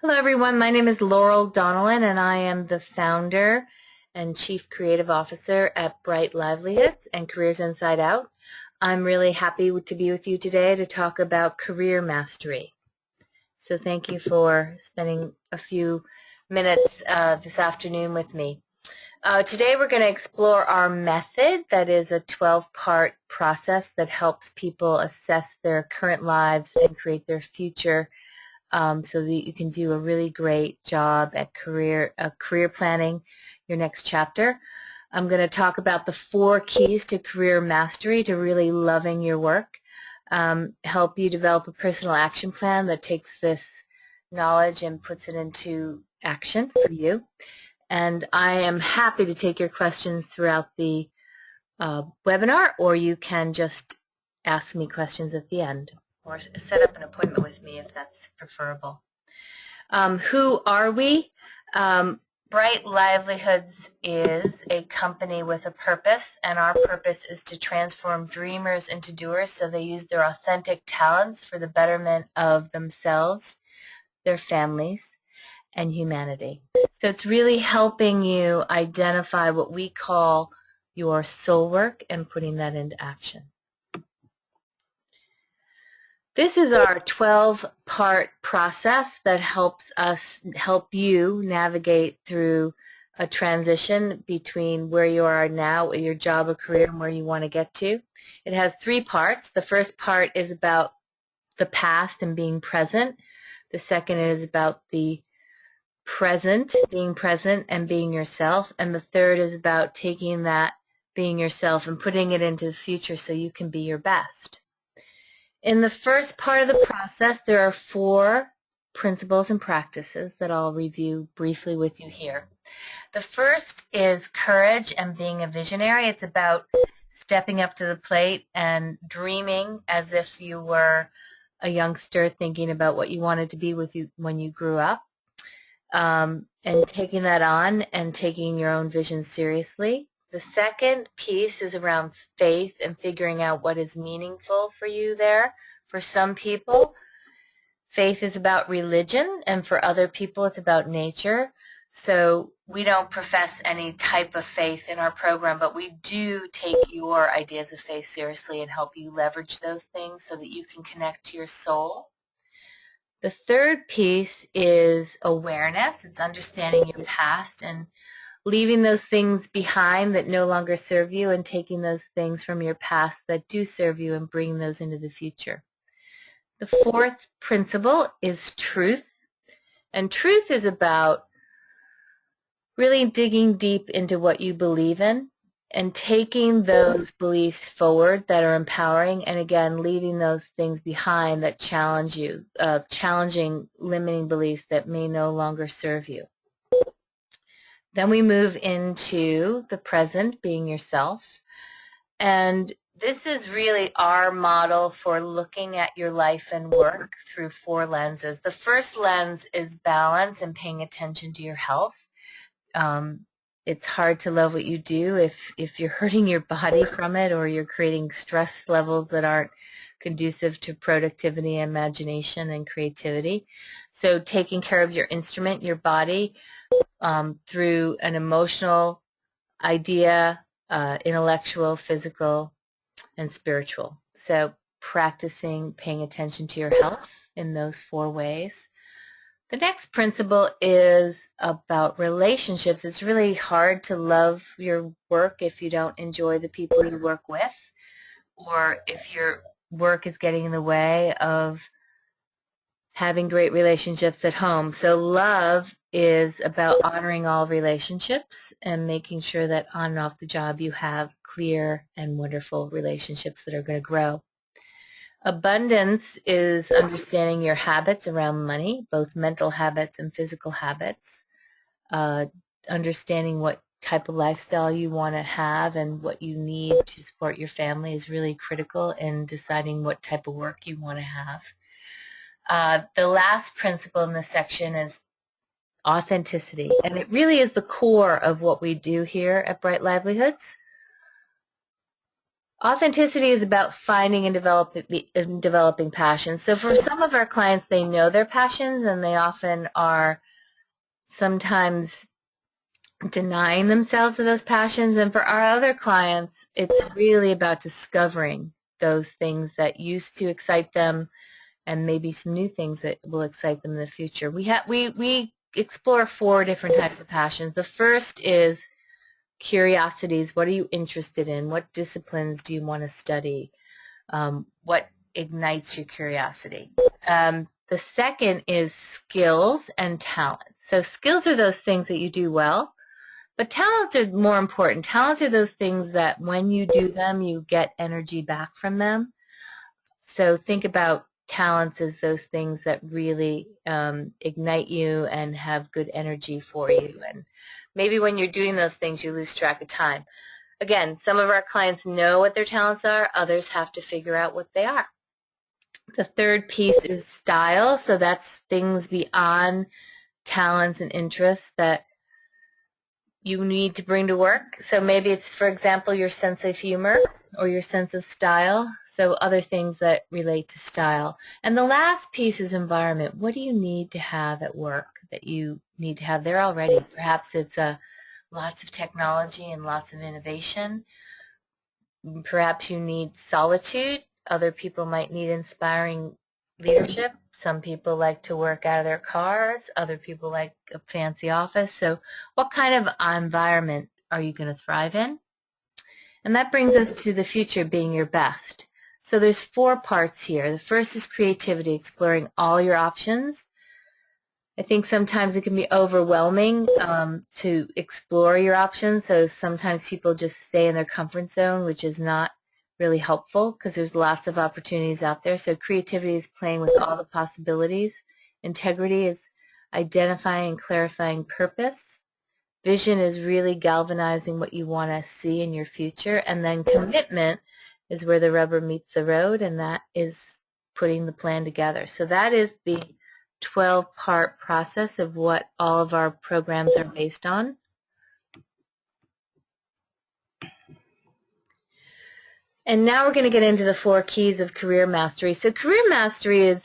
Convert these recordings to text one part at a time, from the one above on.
Hello everyone, my name is Laurel Donnellan and I am the founder and Chief Creative Officer at Bright Livelihoods and Careers Inside Out. I'm really happy to be with you today to talk about career mastery. So thank you for spending a few minutes this afternoon with me. Today we're going to explore our method that is a 12-part process that helps people assess their current lives and create their future so that you can do a really great job at career planning your next chapter. I'm going to talk about the 4 keys to career mastery, to really loving your work, help you develop a personal action plan that takes this knowledge and puts it into action for you. And I am happy to take your questions throughout the webinar, or you can just ask me questions at the end, or set up an appointment with me if that's preferable. Who are we? Bright Livelihoods is a company with a purpose, and our purpose is to transform dreamers into doers so they use their authentic talents for the betterment of themselves, their families, and humanity. So it's really helping you identify what we call your soul work and putting that into action. This is our 12-part process that help you navigate through a transition between where you are now with your job or career and where you want to get to. It has 3 parts. The first part is about the past and being present. The second is about the present, being present and being yourself. And the third is about taking that being yourself and putting it into the future so you can be your best. In the first part of the process, there are 4 principles and practices that I'll review briefly with you here. The first is courage and being a visionary. It's about stepping up to the plate and dreaming as if you were a youngster thinking about what you wanted to be when you grew up, and taking that on and taking your own vision seriously. The second piece is around faith and figuring out what is meaningful for you there. For some people, faith is about religion, and for other people, it's about nature. So we don't profess any type of faith in our program, but we do take your ideas of faith seriously and help you leverage those things so that you can connect to your soul. The third piece is awareness. It's understanding your past and leaving those things behind that no longer serve you and taking those things from your past that do serve you and bringing those into the future. The fourth principle is truth. And truth is about really digging deep into what you believe in and taking those beliefs forward that are empowering, and again, leaving those things behind that challenge you, challenging limiting beliefs that may no longer serve you. Then we move into the present, being yourself. And this is really our model for looking at your life and work through 4 lenses. The first lens is balance and paying attention to your health. It's hard to love what you do if you're hurting your body from it, or you're creating stress levels that aren't conducive to productivity, imagination, and creativity. So taking care of your instrument, your body, through an emotional, idea, intellectual, physical, and spiritual. So practicing paying attention to your health in those 4 ways. The next principle is about relationships. It's really hard to love your work if you don't enjoy the people you work with, or if your work is getting in the way of having great relationships at home. So love is about honoring all relationships and making sure that on and off the job you have clear and wonderful relationships that are going to grow. Abundance is understanding your habits around money, both mental habits and physical habits. Understanding what type of lifestyle you want to have and what you need to support your family is really critical in deciding what type of work you want to have. The last principle in this section is authenticity, and it really is the core of what we do here at Bright Livelihoods. Authenticity is about finding and developing passions. So for some of our clients, they know their passions, and they often are sometimes denying themselves of those passions. And for our other clients, it's really about discovering those things that used to excite them and maybe some new things that will excite them in the future. We explore 4 different types of passions. The first is curiosities. What are you interested in? What disciplines do you want to study? What ignites your curiosity? The second is skills and talents. So skills are those things that you do well, but talents are more important. Talents are those things that when you do them, you get energy back from them. So think about talents as those things that really ignite you and have good energy for you. And maybe when you're doing those things, you lose track of time. Again, some of our clients know what their talents are. Others have to figure out what they are. The third piece is style. So that's things beyond talents and interests that you need to bring to work. So maybe it's, for example, your sense of humor or your sense of style. So other things that relate to style. And the last piece is environment. What do you need to have at work that you need to have there already? Perhaps it's lots of technology and lots of innovation. Perhaps you need solitude. Other people might need inspiring leadership. Some people like to work out of their cars. Other people like a fancy office. So what kind of environment are you going to thrive in? And that brings us to the future, being your best. So there's 4 parts here. The first is creativity, exploring all your options. I think sometimes it can be overwhelming to explore your options. So sometimes people just stay in their comfort zone, which is not really helpful because there's lots of opportunities out there. So creativity is playing with all the possibilities. Integrity is identifying and clarifying purpose. Vision is really galvanizing what you want to see in your future. And then commitment is where the rubber meets the road, and that is putting the plan together. So that is the 12-part process of what all of our programs are based on. And now we're going to get into the 4 keys of career mastery. So career mastery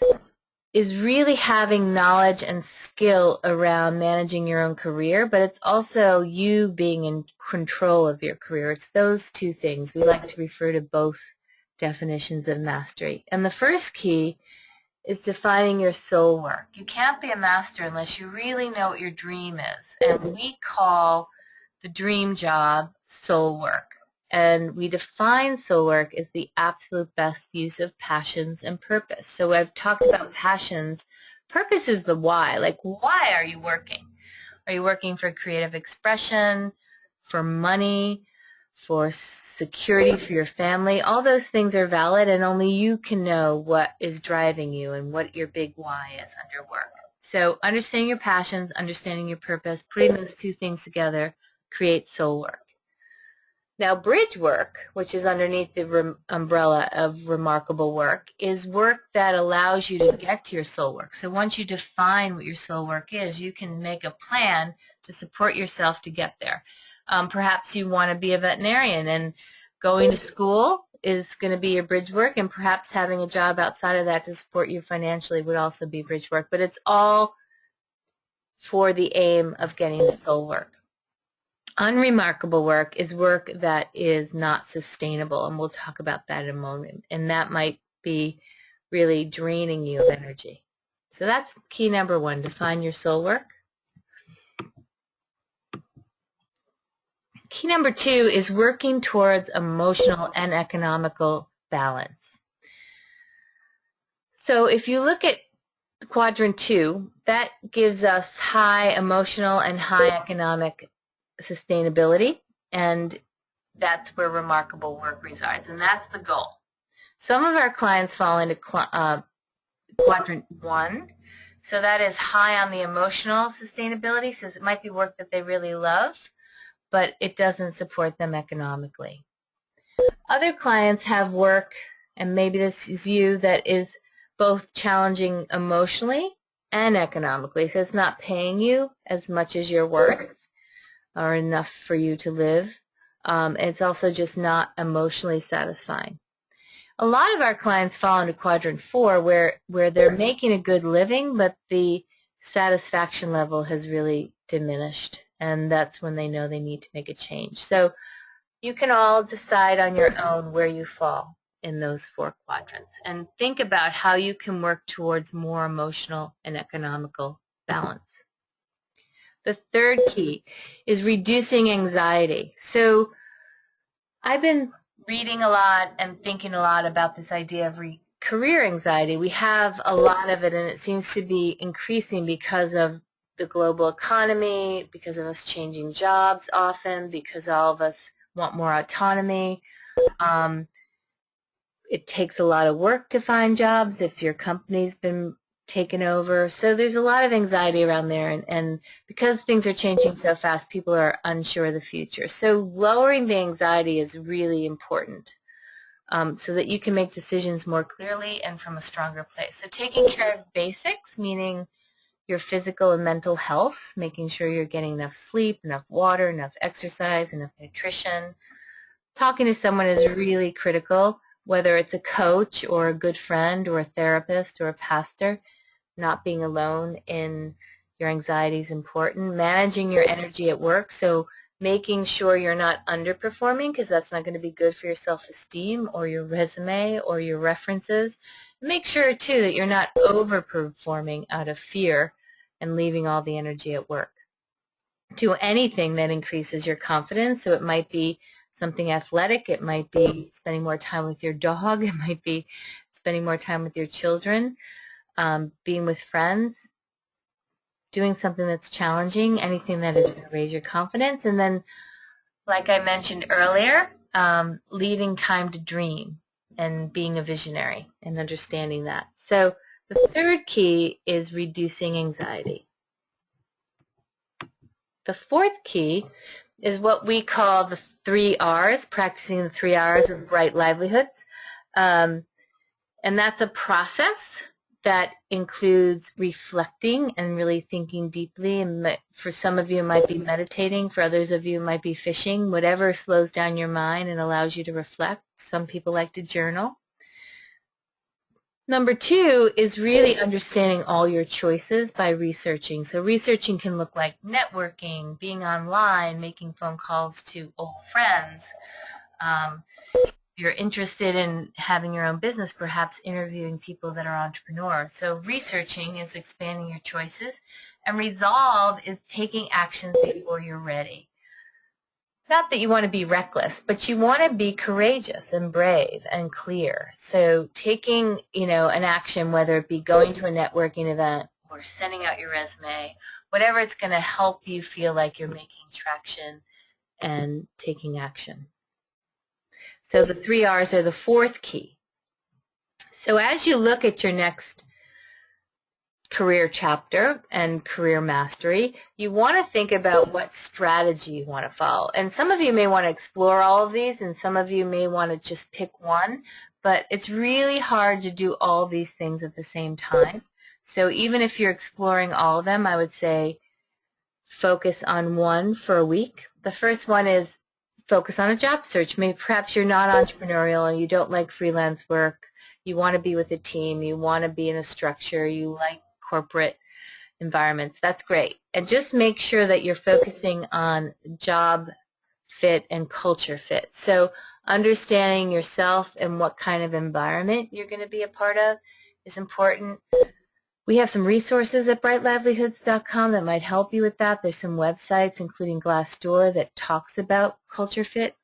is really having knowledge and skill around managing your own career, but it's also you being in control of your career. It's those 2 things. We like to refer to both definitions of mastery. And the first key is defining your soul work. You can't be a master unless you really know what your dream is. And we call the dream job soul work. And we define soul work as the absolute best use of passions and purpose. So I've talked about passions. Purpose is the why. Like, why are you working? Are you working for creative expression, for money, for security for your family? All those things are valid, and only you can know what is driving you and what your big why is under work. So understanding your passions, understanding your purpose, putting those 2 things together creates soul work. Now, bridge work, which is underneath the umbrella of remarkable work, is work that allows you to get to your soul work. So once you define what your soul work is, you can make a plan to support yourself to get there. Perhaps you want to be a veterinarian, and going to school is going to be your bridge work, and perhaps having a job outside of that to support you financially would also be bridge work. But it's all for the aim of getting to soul work. Unremarkable work is work that is not sustainable, and we'll talk about that in a moment. And that might be really draining you of energy. So that's key number 1, define your soul work. Key number 2 is working towards emotional and economical balance. So if you look at quadrant 2, that gives us high emotional and high economic sustainability, and that's where remarkable work resides, and that's the goal. Some of our clients fall into quadrant 1, so that is high on the emotional sustainability, so it might be work that they really love, but it doesn't support them economically. Other clients have work, and maybe this is you, that is both challenging emotionally and economically, so it's not paying you as much as you're worth or enough for you to live, It's also just not emotionally satisfying. A lot of our clients fall into quadrant 4 where they're making a good living, but the satisfaction level has really diminished, and that's when they know they need to make a change. So you can all decide on your own where you fall in those 4 quadrants and think about how you can work towards more emotional and economical balance. The third key is reducing anxiety. So I've been reading a lot and thinking a lot about this idea of career anxiety. We have a lot of it, and it seems to be increasing because of the global economy, because of us changing jobs often, because all of us want more autonomy. It takes a lot of work to find jobs if your company's been taken over. So there's a lot of anxiety around there, and because things are changing so fast, people are unsure of the future. So lowering the anxiety is really important so that you can make decisions more clearly and from a stronger place. So taking care of basics, meaning your physical and mental health, making sure you're getting enough sleep, enough water, enough exercise, enough nutrition. Talking to someone is really critical, whether it's a coach or a good friend or a therapist or a pastor. Not being alone in your anxiety is important. Managing your energy at work, so making sure you're not underperforming, because that's not going to be good for your self-esteem or your resume or your references. Make sure, too, that you're not overperforming out of fear and leaving all the energy at work. Do anything that increases your confidence, so it might be something athletic, it might be spending more time with your dog, it might be spending more time with your children, being with friends, doing something that's challenging, anything that is going to raise your confidence. And then, like I mentioned earlier, leaving time to dream and being a visionary and understanding that. So the third key is reducing anxiety. The fourth key is what we call the 3 R's, practicing the 3 R's of Bright Livelihoods. And that's a process that includes reflecting and really thinking deeply. And for some of you, it might be meditating. For others of you, it might be fishing. Whatever slows down your mind and allows you to reflect. Some people like to journal. Number 2 is really understanding all your choices by researching. So researching can look like networking, being online, making phone calls to old friends. If you're interested in having your own business, perhaps interviewing people that are entrepreneurs. So researching is expanding your choices, and resolve is taking actions before you're ready. Not that you want to be reckless, but you want to be courageous and brave and clear. So taking, an action, whether it be going to a networking event or sending out your resume, whatever, it's going to help you feel like you're making traction and taking action. So the 3 R's are the fourth key. So as you look at your next career chapter and career mastery, you want to think about what strategy you want to follow. And some of you may want to explore all of these, and some of you may want to just pick one, but it's really hard to do all these things at the same time. So even if you're exploring all of them, I would say focus on one for a week. The first one is focus on a job search. Maybe perhaps you're not entrepreneurial and you don't like freelance work. You want to be with a team. You want to be in a structure. You like corporate environments. That's great. And just make sure that you're focusing on job fit and culture fit. So understanding yourself and what kind of environment you're going to be a part of is important. We have some resources at brightlivelihoods.com that might help you with that. There's some websites, including Glassdoor, that talks about culture fit.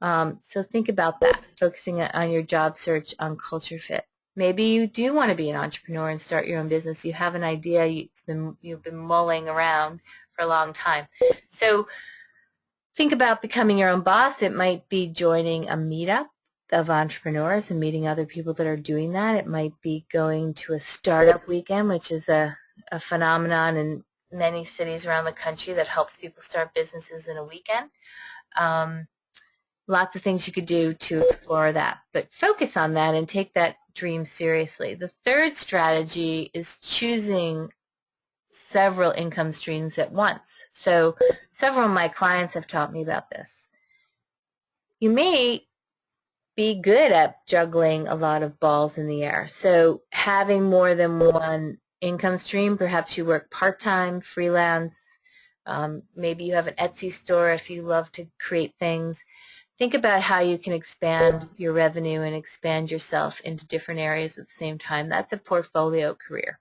So think about that, focusing on your job search on culture fit. Maybe you do want to be an entrepreneur and start your own business. You have an idea you've been mulling around for a long time. So think about becoming your own boss. It might be joining a meetup of entrepreneurs and meeting other people that are doing that. It might be going to a startup weekend, which is a phenomenon in many cities around the country that helps people start businesses in a weekend. Lots of things you could do to explore that, but focus on that and take that dream seriously. The third strategy is choosing several income streams at once. So several of my clients have taught me about this. you may be good at juggling a lot of balls in the air. So having more than one income stream, perhaps you work part-time, freelance, maybe you have an Etsy store if you love to create things. Think about how you can expand your revenue and expand yourself into different areas at the same time. That's a portfolio career.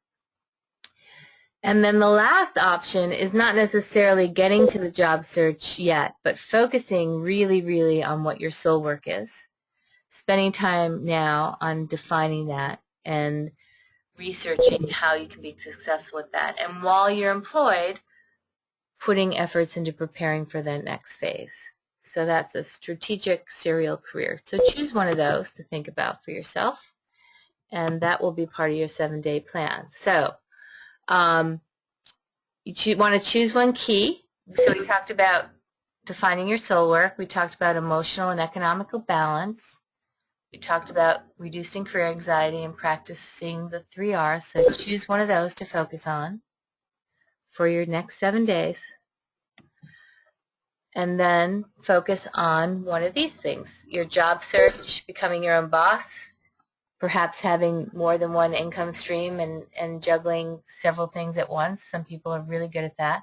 And then the last option is not necessarily getting to the job search yet, but focusing really, really on what your soul work is. Spending time now on defining that and researching how you can be successful with that. And while you're employed, putting efforts into preparing for the next phase. So that's a strategic serial career. So choose one of those to think about for yourself, and that will be part of your 7-day plan. So you want to choose one key. So we talked about defining your soul work. We talked about emotional and economical balance. We talked about reducing career anxiety and practicing the 3 R's. So choose one of those to focus on for your next 7 days. And then focus on one of these things: your job search, becoming your own boss, perhaps having more than one income stream and juggling several things at once. Some people are really good at that.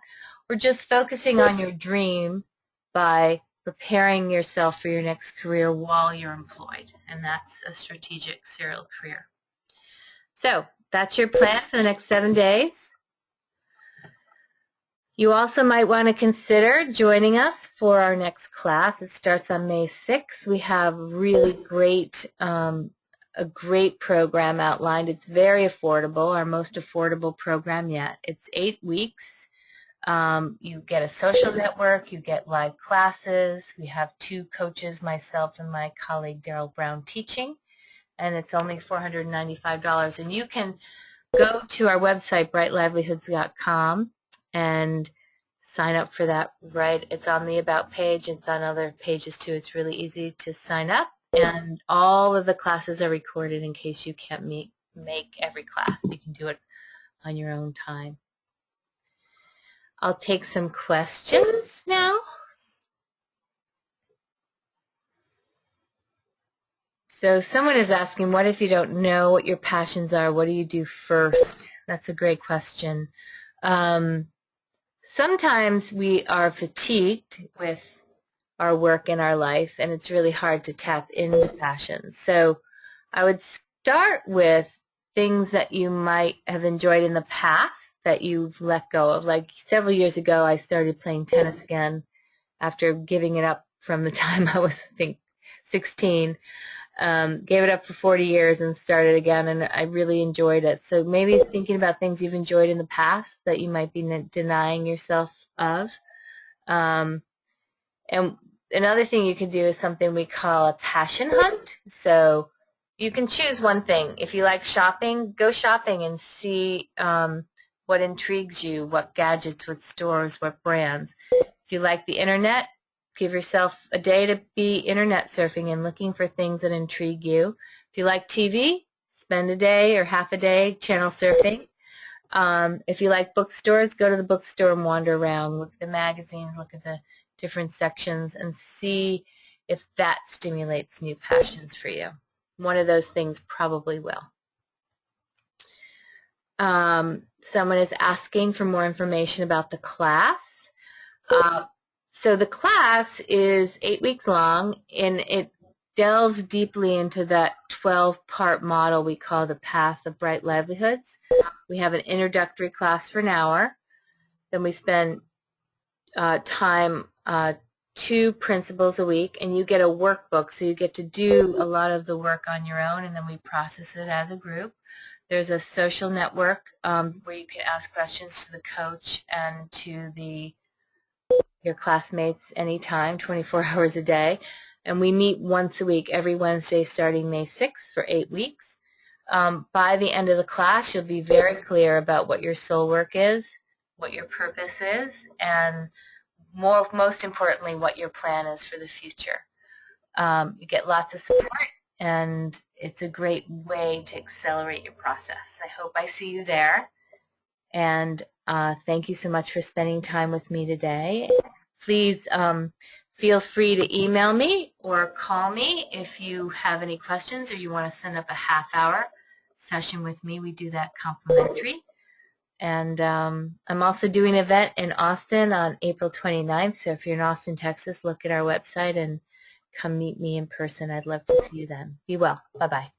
Or just focusing on your dream by preparing yourself for your next career while you're employed. And that's a strategic serial career. So that's your plan for the next 7 days. You also might want to consider joining us for our next class. It starts on May 6th. We have really great, a great program outlined. It's very affordable, our most affordable program yet. It's 8 weeks. You get a social network. You get live classes. We have 2 coaches, myself and my colleague Daryl Brown, teaching, and it's only $495. And you can go to our website, brightlivelihoods.com, and sign up for that. Right, it's on the About page. It's on other pages too. It's really easy to sign up, and all of the classes are recorded in case you can't make every class. You can do it on your own time. I'll take some questions now. So someone is asking, what if you don't know what your passions are? What do you do first? That's a great question. Sometimes we are fatigued with our work in our life, and it's really hard to tap into passions. So I would start with things that you might have enjoyed in the past that you've let go of. Like several years ago, I started playing tennis again after giving it up from the time I was, I think, 16. Gave it up for 40 years and started again, and I really enjoyed it. So maybe thinking about things you've enjoyed in the past that you might be denying yourself of. And another thing you can do is something we call a passion hunt. So you can choose one thing. If you like shopping, go shopping and see what intrigues you, what gadgets, what stores, what brands. If you like the internet, give yourself a day to be internet surfing and looking for things that intrigue you. If you like TV, spend a day or half a day channel surfing. If you like bookstores, go to the bookstore and wander around. Look at the magazines, look at the different sections, and see if that stimulates new passions for you. One of those things probably will. Someone is asking for more information about the class. So the class is 8 weeks long, and it delves deeply into that 12-part model we call the Path of Bright Livelihoods. We have an introductory class for an hour. Then we spend time 2 principles a week, and you get a workbook, so you get to do a lot of the work on your own, and then we process it as a group. There's a social network where you can ask questions to the coach and to your classmates anytime, 24 hours a day. And we meet once a week, every Wednesday starting May 6th for 8 weeks. By the end of the class, you'll be very clear about what your soul work is, what your purpose is, and most importantly, what your plan is for the future. You get lots of support, and it's a great way to accelerate your process. I hope I see you there. And thank you so much for spending time with me today. Please Feel free to email me or call me if you have any questions or you want to set up a half-hour session with me. We do that complimentary. And I'm also doing an event in Austin on April 29th. So if you're in Austin, Texas, look at our website and come meet me in person. I'd love to see you then. Be well. Bye-bye.